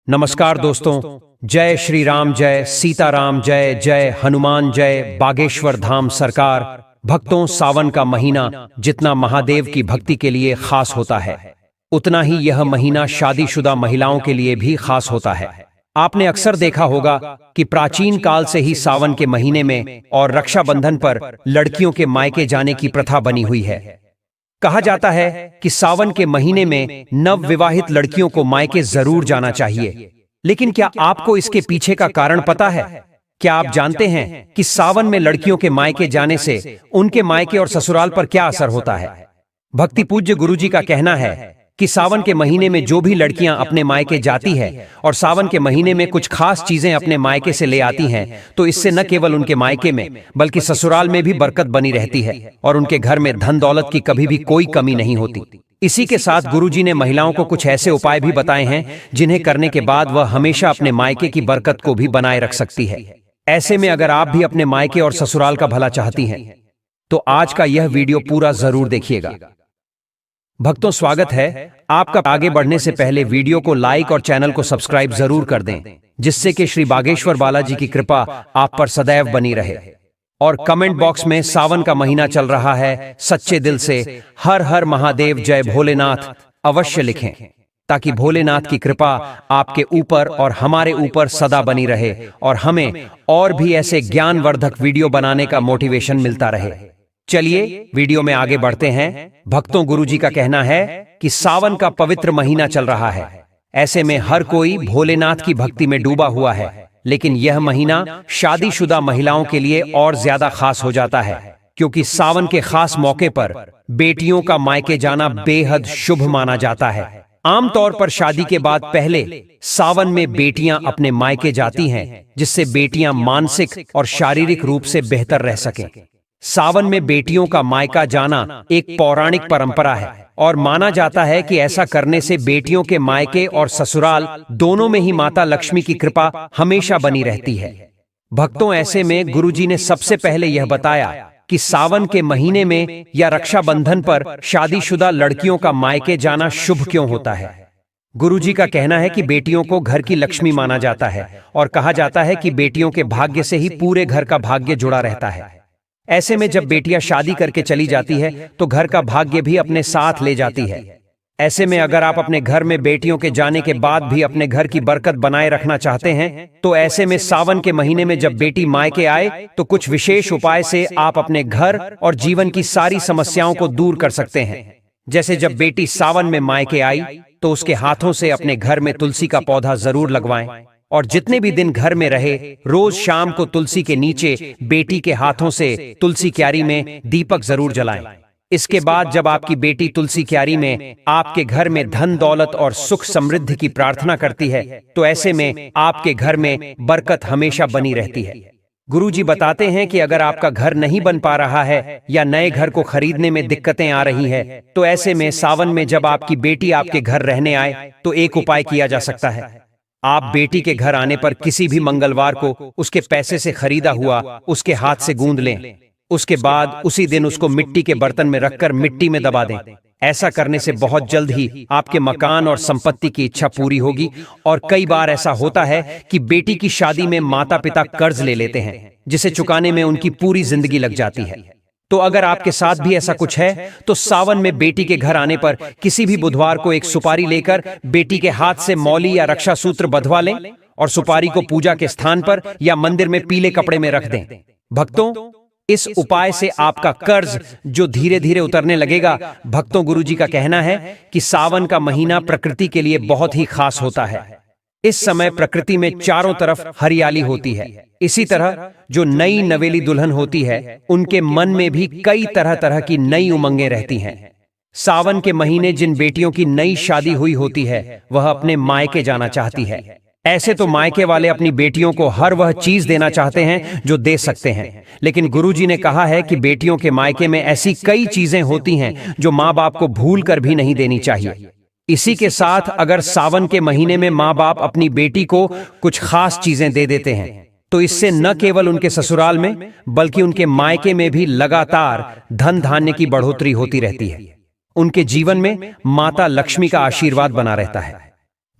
नमस्कार दोस्तों, जय श्री राम, जय सीताराम, जय जय हनुमान, जय बागेश्वर धाम सरकार। भक्तों, सावन का महीना जितना महादेव की भक्ति के लिए खास होता है, उतना ही यह महीना शादीशुदा महिलाओं के लिए भी खास होता है। आपने अक्सर देखा होगा कि प्राचीन काल से ही सावन के महीने में और रक्षाबंधन पर लड़कियों के मायके जाने की प्रथा बनी हुई है। कहा जाता है कि सावन के महीने में नव विवाहित लड़कियों को मायके जरूर जाना चाहिए। लेकिन क्या आपको इसके पीछे का कारण पता है? क्या आप जानते हैं कि सावन में लड़कियों के मायके जाने से उनके मायके और ससुराल पर क्या असर होता है? भक्ति पूज्य गुरुजी का कहना है कि सावन के महीने में जो भी लड़कियां अपने मायके जाती है और सावन के महीने में कुछ खास चीजें अपने मायके से ले आती हैं, तो इससे न केवल उनके मायके में बल्कि ससुराल में भी बरकत बनी रहती है और उनके घर में धन दौलत की कभी भी कोई कमी नहीं होती। इसी के साथ गुरुजी ने महिलाओं को कुछ ऐसे उपाय भी बताए हैं जिन्हें करने के बाद वह हमेशा अपने मायके की बरकत को भी बनाए रख सकती है। ऐसे में अगर आप भी अपने मायके और ससुराल का भला चाहती हैं, तो आज का यह वीडियो पूरा जरूर देखिएगा। भक्तों, स्वागत है आपका। आगे बढ़ने से पहले वीडियो को लाइक और चैनल को सब्सक्राइब जरूर कर दें, जिससे कि श्री बागेश्वर बालाजी की कृपा आप पर सदैव बनी रहे। और कमेंट बॉक्स में सावन का महीना चल रहा है, सच्चे दिल से हर हर महादेव, जय भोलेनाथ अवश्य लिखें, ताकि भोलेनाथ की कृपा आपके ऊपर और हमारे ऊपर सदा बनी रहे और हमें और भी ऐसे ज्ञानवर्धक वीडियो बनाने का मोटिवेशन मिलता रहे। चलिए वीडियो में आगे बढ़ते हैं। भक्तों, गुरुजी का कहना है कि सावन का पवित्र महीना चल रहा है। ऐसे में हर कोई भोलेनाथ की भक्ति में डूबा हुआ है, लेकिन यह महीना शादीशुदा महिलाओं के लिए और ज्यादा खास हो जाता है, क्योंकि सावन के खास मौके पर बेटियों का मायके जाना बेहद शुभ माना जाता है। आमतौर पर शादी के बाद पहले सावन में बेटियां अपने मायके जाती हैं, जिससे बेटियां मानसिक और शारीरिक रूप से बेहतर रह सकें। सावन में बेटियों का मायका जाना एक पौराणिक परंपरा है और माना जाता है कि ऐसा करने से बेटियों के मायके और ससुराल दोनों में ही माता लक्ष्मी की कृपा हमेशा बनी रहती है। भक्तों, ऐसे में गुरुजी ने सबसे पहले यह बताया कि सावन के महीने में या रक्षाबंधन पर शादीशुदा लड़कियों का मायके जाना शुभ क्यों होता है। गुरुजी का कहना है कि बेटियों को घर की लक्ष्मी माना जाता है और कहा जाता है कि बेटियों के भाग्य से ही पूरे घर का भाग्य जुड़ा रहता है। ऐसे में जब बेटियां शादी करके चली जाती है तो घर का भाग्य भी अपने साथ ले जाती है। ऐसे में अगर आप अपने घर में बेटियों के जाने के बाद भी अपने घर की बरकत बनाए रखना चाहते हैं, तो ऐसे में सावन के महीने में जब बेटी मायके आए तो कुछ विशेष उपाय से आप अपने घर और जीवन की सारी समस्याओं को दूर कर सकते हैं। जैसे जब बेटी सावन में मायके आई तो उसके हाथों से अपने घर में तुलसी का पौधा जरूर लगवाएं और जितने भी दिन घर में रहे, रोज शाम को तुलसी के नीचे बेटी के हाथों से तुलसी क्यारी में दीपक जरूर जलाएं। इसके बाद जब आपकी बेटी तुलसी क्यारी में आपके घर में धन दौलत और सुख समृद्धि की प्रार्थना करती है, तो ऐसे में आपके घर में बरकत हमेशा बनी रहती है। गुरुजी बताते हैं कि अगर आपका घर नहीं बन पा रहा है या नए घर को खरीदने में दिक्कतें आ रही है, तो ऐसे में सावन में जब आपकी बेटी आपके घर रहने आए तो एक उपाय किया जा सकता है। आप बेटी के घर आने पर किसी भी मंगलवार को उसके पैसे से खरीदा हुआ उसके हाथ से गूंद लें। उसके बाद उसी दिन उसको मिट्टी के बर्तन में रखकर मिट्टी में दबा दें। ऐसा करने से बहुत जल्द ही आपके मकान और संपत्ति की इच्छा पूरी होगी। और कई बार ऐसा होता है कि बेटी की शादी में माता पिता कर्ज ले लेते हैं, जिसे चुकाने में उनकी पूरी जिंदगी लग जाती है। तो अगर आपके साथ भी ऐसा कुछ है, तो सावन में बेटी के घर आने पर किसी भी बुधवार को एक सुपारी लेकर बेटी के हाथ से मौली या रक्षा सूत्र बंधवा लें और सुपारी को पूजा के स्थान पर या मंदिर में पीले कपड़े में रख दें। भक्तों, इस उपाय से आपका कर्ज जो धीरे धीरे उतरने लगेगा। भक्तों, गुरुजी का कहना है कि सावन का महीना प्रकृति के लिए बहुत ही खास होता है। इस समय प्रकृति में चारों तरफ हरियाली होती है। इसी तरह जो नई नवेली दुल्हन होती है, उनके मन में भी कई तरह तरह की नई उमंगें रहती हैं। सावन के महीने जिन बेटियों की नई शादी हुई होती है, वह अपने मायके जाना चाहती है। ऐसे तो मायके वाले अपनी बेटियों को हर वह चीज देना चाहते हैं जो दे सकते हैं, लेकिन गुरुजी ने कहा है कि बेटियों के मायके में ऐसी कई चीजें होती हैं जो माँ बाप को भूल कर भी नहीं देनी चाहिए। इसी के साथ अगर सावन के महीने में माँ बाप अपनी बेटी को कुछ खास चीजें दे देते हैं, तो इससे न केवल उनके ससुराल में बल्कि उनके मायके में भी लगातार धन धान्य की बढ़ोतरी होती रहती है। उनके जीवन में माता लक्ष्मी का आशीर्वाद बना रहता है।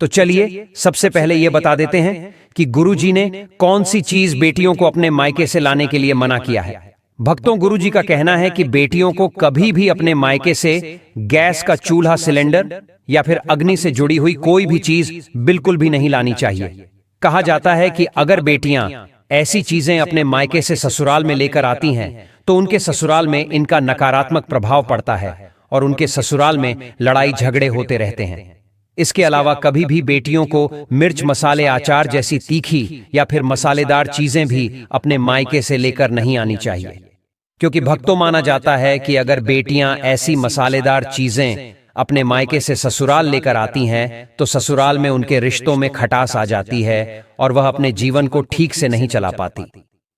तो चलिए सबसे पहले यह बता देते हैं कि गुरुजी ने कौन सी चीज बेटियों को अपने मायके से लाने के लिए मना किया है। भक्तों, गुरुजी का कहना है कि बेटियों को कभी भी अपने मायके से गैस का चूल्हा, सिलेंडर या फिर अग्नि से जुड़ी हुई कोई भी चीज बिल्कुल भी नहीं लानी चाहिए। कहा जाता है कि अगर बेटियां ऐसी चीजें अपने मायके से ससुराल में लेकर आती हैं तो उनके ससुराल में इनका नकारात्मक प्रभाव पड़ता है और उनके ससुराल में लड़ाई झगड़े होते रहते हैं। इसके अलावा कभी भी बेटियों को मिर्च, मसाले, अचार जैसी तीखी या फिर मसालेदार चीजें भी अपने मायके से लेकर नहीं आनी चाहिए, क्योंकि भक्तों माना जाता है कि अगर बेटियां ऐसी मसालेदार चीजें अपने मायके से ससुराल लेकर आती हैं तो ससुराल में उनके रिश्तों में खटास आ जाती है और वह अपने जीवन को ठीक से नहीं चला पाती।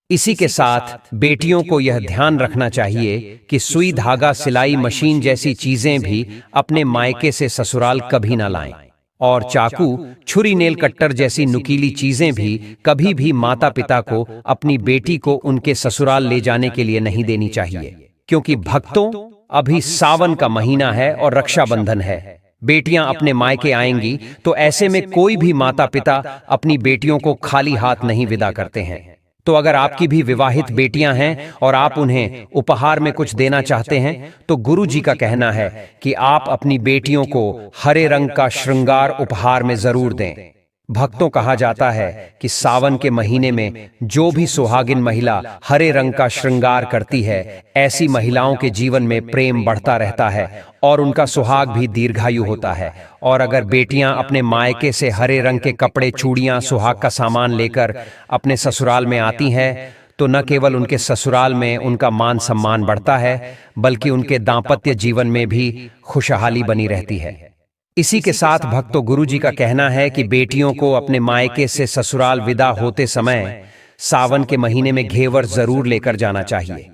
इसी के साथ बेटियों को यह ध्यान रखना चाहिए कि सुई, धागा, सिलाई मशीन जैसी चीजें भी अपने मायके से ससुराल कभी ना लाएं और चाकू, छुरी, नेल कट्टर जैसी नुकीली चीजें भी कभी भी माता पिता को अपनी बेटी को उनके ससुराल ले जाने के लिए नहीं देनी चाहिए, क्योंकि भक्तों अभी सावन का महीना है और रक्षाबंधन है। बेटियां अपने मायके आएंगी तो ऐसे में कोई भी माता पिता अपनी बेटियों को खाली हाथ नहीं विदा करते हैं। तो अगर आपकी भी विवाहित बेटियां हैं और आप उन्हें उपहार में कुछ देना चाहते हैं तो गुरु जी का कहना है कि आप अपनी बेटियों को हरे रंग का श्रृंगार उपहार में जरूर दें। भक्तों, कहा जाता है कि सावन के महीने में जो भी सुहागिन महिला हरे रंग का श्रृंगार करती है, ऐसी महिलाओं के जीवन में प्रेम बढ़ता रहता है और उनका सुहाग भी दीर्घायु होता है। और अगर बेटियां अपने मायके से हरे रंग के कपड़े, चूड़ियां, सुहाग का सामान लेकर अपने ससुराल में आती हैं तो न केवल उनके ससुराल में उनका मान सम्मान बढ़ता है, बल्कि उनके दाम्पत्य जीवन में भी खुशहाली बनी रहती है। इसी के साथ भक्तों, गुरुजी का कहना है कि बेटियों को अपने मायके से ससुराल विदा होते समय सावन के महीने में घेवर जरूर लेकर जाना चाहिए।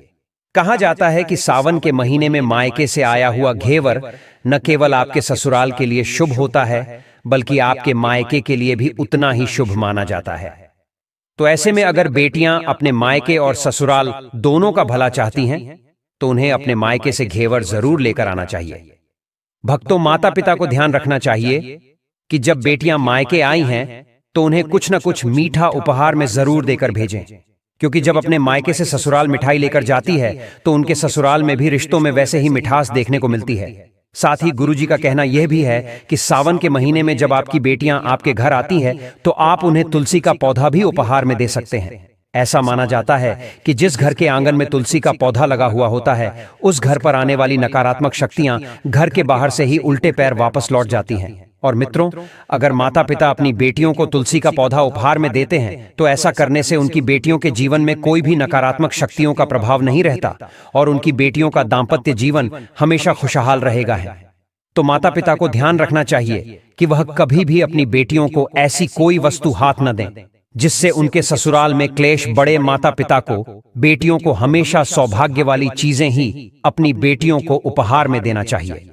कहा जाता है कि सावन के महीने में मायके से आया हुआ घेवर न केवल आपके ससुराल के लिए शुभ होता है, बल्कि आपके मायके के लिए भी उतना ही शुभ माना जाता है। तो ऐसे में अगर बेटियां अपने मायके और ससुराल दोनों का भला चाहती हैं तो उन्हें अपने मायके से घेवर जरूर लेकर आना चाहिए। भक्तों, माता पिता को ध्यान रखना चाहिए कि जब बेटियां मायके आई हैं तो उन्हें कुछ न कुछ मीठा उपहार में जरूर देकर भेजें, क्योंकि जब अपने मायके से ससुराल मिठाई लेकर जाती है तो उनके ससुराल में भी रिश्तों में वैसे ही मिठास देखने को मिलती है। साथ ही गुरुजी का कहना यह भी है कि सावन के महीने में जब आपकी बेटियां आपके घर आती हैं तो आप उन्हें तुलसी का पौधा भी उपहार में दे सकते हैं। ऐसा माना जाता है कि जिस घर के आंगन में तुलसी का पौधा लगा हुआ होता है उस घर पर आने वाली नकारात्मक शक्तियां घर के बाहर से ही उल्टे पैर वापस लौट जाती हैं। और मित्रों, अगर माता पिता अपनी बेटियों को तुलसी का पौधा उपहार में देते हैं तो ऐसा करने से उनकी बेटियों के जीवन में कोई भी नकारात्मक शक्तियों का प्रभाव नहीं रहता और उनकी बेटियों का दाम्पत्य जीवन हमेशा खुशहाल रहेगा। तो माता पिता को ध्यान रखना चाहिए कि वह कभी भी अपनी बेटियों को ऐसी कोई वस्तु हाथ न दें जिससे उनके ससुराल में क्लेश बढ़े। माता पिता को बेटियों को हमेशा सौभाग्य वाली चीजें ही अपनी बेटियों को उपहार में देना चाहिए।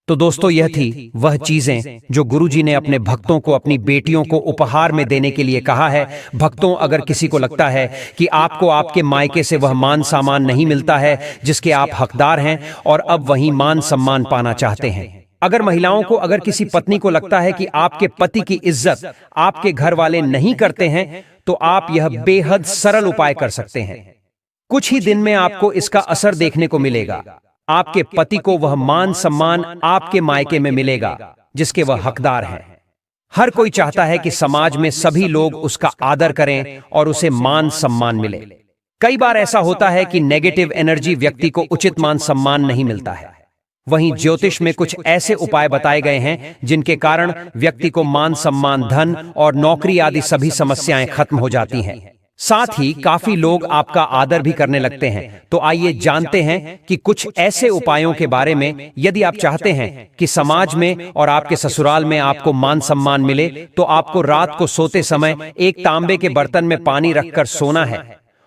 तो दोस्तों, यह थी वह चीजें जो गुरुजी ने अपने भक्तों को अपनी बेटियों को उपहार में देने के लिए कहा है। भक्तों, अगर किसी को लगता है कि आपको आपके मायके से वह मान सम्मान नहीं मिलता है जिसके आप हकदार हैं और अब वही मान सम्मान पाना चाहते हैं, अगर महिलाओं को, अगर किसी पत्नी को लगता है कि आपके पति की इज्जत आपके घर वाले नहीं करते हैं, तो आप यह बेहद सरल उपाय कर सकते हैं। कुछ ही दिन में आपको इसका असर देखने को मिलेगा। आपके पति को वह मान सम्मान आपके मायके में मिलेगा जिसके वह हकदार हैं। हर कोई चाहता है कि समाज में सभी लोग उसका आदर करें और उसे मान सम्मान मिले। कई बार ऐसा होता है कि नेगेटिव एनर्जी व्यक्ति को उचित मान सम्मान नहीं मिलता है। वहीं ज्योतिष में कुछ ऐसे उपाय बताए गए हैं जिनके कारण व्यक्ति को मान सम्मान, धन और नौकरी आदि सभी समस्याएं खत्म हो जाती हैं। साथ ही काफी लोग आपका आदर भी करने लगते हैं। तो आइए जानते हैं कि कुछ ऐसे उपायों के बारे में। यदि आप चाहते हैं कि समाज में और आपके ससुराल में आपको मान सम्मान मिले तो आपको रात को सोते समय एक तांबे के बर्तन में पानी रखकर सोना है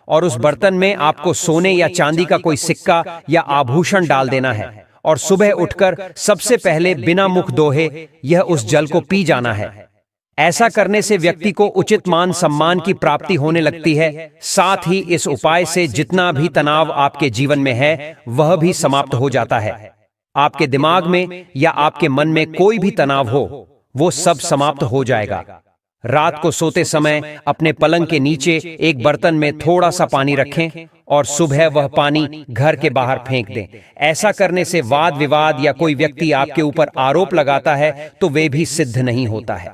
और उस बर्तन में आपको सोने या चांदी का कोई सिक्का या आभूषण डाल देना है और सुबह उठकर सबसे पहले बिना मुख धोए यह उस जल को पी जाना है। ऐसा करने से व्यक्ति को उचित मान सम्मान की प्राप्ति होने लगती है। साथ ही इस उपाय से जितना भी तनाव आपके जीवन में है वह भी समाप्त हो जाता है। आपके दिमाग में या आपके मन में कोई भी तनाव हो वो सब समाप्त हो जाएगा। रात को सोते समय अपने पलंग के नीचे एक बर्तन में थोड़ा सा पानी रखें और सुबह वह पानी घर के बाहर फेंक दें। ऐसा करने से वाद विवाद या कोई व्यक्ति आपके ऊपर आरोप लगाता है तो वे भी सिद्ध नहीं होता है।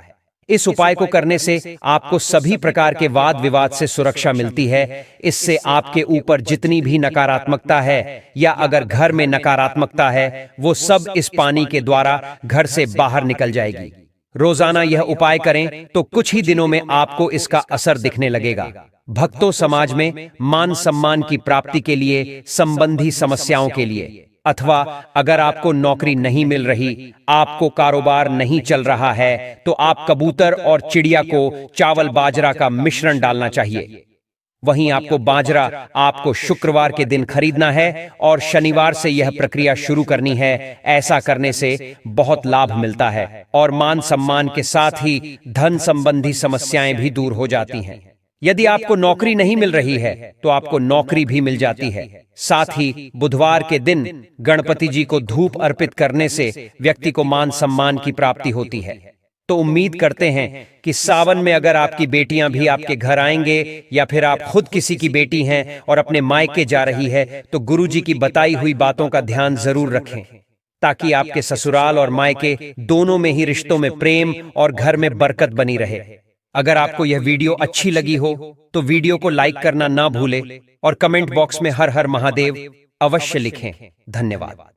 इस उपाय को करने से आपको सभी प्रकार के वाद विवाद से सुरक्षा मिलती है। इससे आपके ऊपर जितनी भी नकारात्मकता है या अगर घर में नकारात्मकता है वो सब इस पानी के द्वारा घर से बाहर निकल जाएगी। रोजाना यह उपाय करें तो कुछ ही दिनों में आपको इसका असर दिखने लगेगा। भक्तों, समाज में मान सम्मान की प्राप्ति के लिए, संबंधी समस्याओं के लिए, अथवा अगर आपको नौकरी नहीं मिल रही, आपको कारोबार नहीं चल रहा है, तो आप कबूतर और चिड़िया को चावल बाजरा का मिश्रण डालना चाहिए। वहीं आपको बाजरा आपको शुक्रवार के दिन खरीदना है और शनिवार से यह प्रक्रिया शुरू करनी है। ऐसा करने से बहुत लाभ मिलता है और मान सम्मान के साथ ही धन संबंधी समस्याएं भी दूर हो जाती हैं। यदि आपको नौकरी नहीं मिल रही है तो आपको नौकरी भी मिल जाती है। साथ ही बुधवार के दिन गणपति जी को धूप अर्पित करने से व्यक्ति को मान सम्मान की प्राप्ति होती है। तो उम्मीद करते हैं कि सावन में अगर आपकी बेटियां भी आपके घर आएंगे या फिर आप खुद किसी की बेटी हैं और अपने मायके जा रही है तो गुरुजी की बताई हुई बातों का ध्यान जरूर रखें, ताकि आपके ससुराल और मायके दोनों में ही रिश्तों में प्रेम और घर में बरकत बनी रहे। अगर आपको यह वीडियो अच्छी लगी हो तो वीडियो को लाइक करना ना भूलें और कमेंट बॉक्स में हर हर महादेव अवश्य लिखें। धन्यवाद।